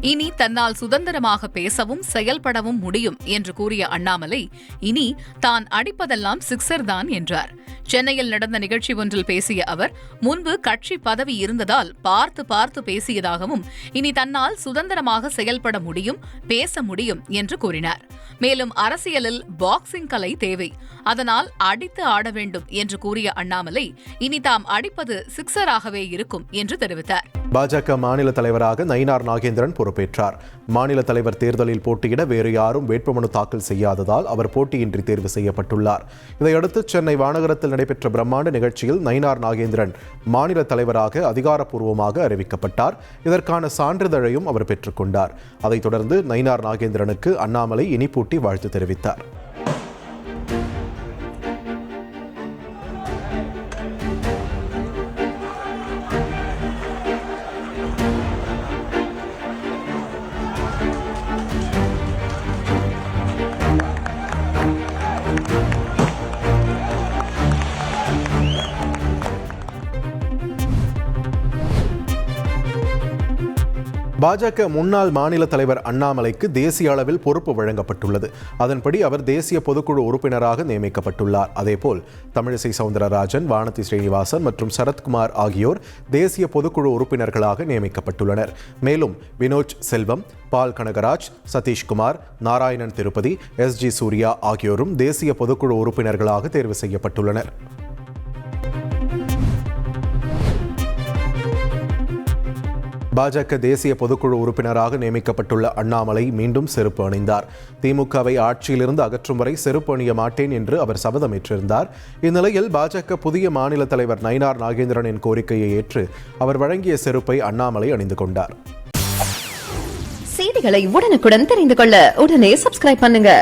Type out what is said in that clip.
இனி தன்னால் சுதந்திரமாக பேசவும் செயல்படவும் முடியும் என்று கூறிய அண்ணாமலை, இனி தான் அடிப்பதெல்லாம் சிக்ஸர் தான் என்றார். சென்னையில் நடந்த நிகழ்ச்சி ஒன்றில் பேசிய அவர், முன்பு கட்சி பதவி இருந்ததால் பார்த்து பார்த்து பேசியதாகவும், இனி தன்னால் சுதந்திரமாக செயல்பட முடியும், பேச முடியும் என்று கூறினார். மேலும் அரசியலில் பாக்ஸிங் கலை தேவை, அதனால் அடித்து ஆட வேண்டும் என்று கூறிய அண்ணாமலை, இனி தாம் அடிப்பது சிக்ஸராகவே இருக்கும் என்று தெரிவித்தார். பாஜக மாநில தலைவராக நயினார் நாகேந்திரன் பொறுப்பேற்றார். மாநில தலைவர் தேர்தலில் போட்டியிட வேறு யாரும் வேட்புமனு தாக்கல் செய்யாததால் அவர் போட்டியின்றி தேர்வு செய்யப்பட்டுள்ளார். இதையடுத்து சென்னை வானகரத்தில் நடைபெற்ற பிரம்மாண்ட நிகழ்ச்சியில் நயினார் நாகேந்திரன் மாநில தலைவராக அதிகாரப்பூர்வமாக அறிவிக்கப்பட்டார். இதற்கான சான்றிதழையும் அவர் பெற்றுக்கொண்டார். அதைத் தொடர்ந்து நயினார் நாகேந்திரனுக்கு அண்ணாமலை இனிப்பூட்டி வாழ்த்து தெரிவித்தார். பாஜக முன்னாள் மாநில தலைவர் அண்ணாமலைக்கு தேசிய அளவில் பொறுப்பு வழங்கப்பட்டுள்ளது. அதன்படி அவர் தேசிய பொதுக்குழு உறுப்பினராக நியமிக்கப்பட்டுள்ளார். அதேபோல் தமிழிசை சவுந்தரராஜன், வானதி ஸ்ரீனிவாசன் மற்றும் சரத்குமார் ஆகியோர் தேசிய பொதுக்குழு உறுப்பினர்களாக நியமிக்கப்பட்டுள்ளனர். மேலும் வினோத் செல்வம், பால் கனகராஜ், சதீஷ்குமார், நாராயணன் திருப்பதி, SG சூர்யா ஆகியோரும் தேசிய பொதுக்குழு உறுப்பினர்களாக தேர்வு செய்யப்பட்டுள்ளனர். பாஜக தேசிய பொதுக்குழு உறுப்பினராக நியமிக்கப்பட்டுள்ள அண்ணாமலை மீண்டும் செருப்பு அணிந்தார். திமுகவை ஆட்சியிலிருந்து அகற்றும் வரை செருப்பு அணிய மாட்டேன் என்று அவர் சபதமேற்றிருந்தார். இந்நிலையில் பாஜக புதிய மாநில தலைவர் நயினார் நாகேந்திரனின் கோரிக்கையை ஏற்று அவர் வழங்கிய செருப்பை அண்ணாமலை அணிந்து கொண்டார். செய்திகளை உடனுக்குடன் தெரிந்து கொள்ள உடனே சப்ஸ்கிரைப் பண்ணுங்க.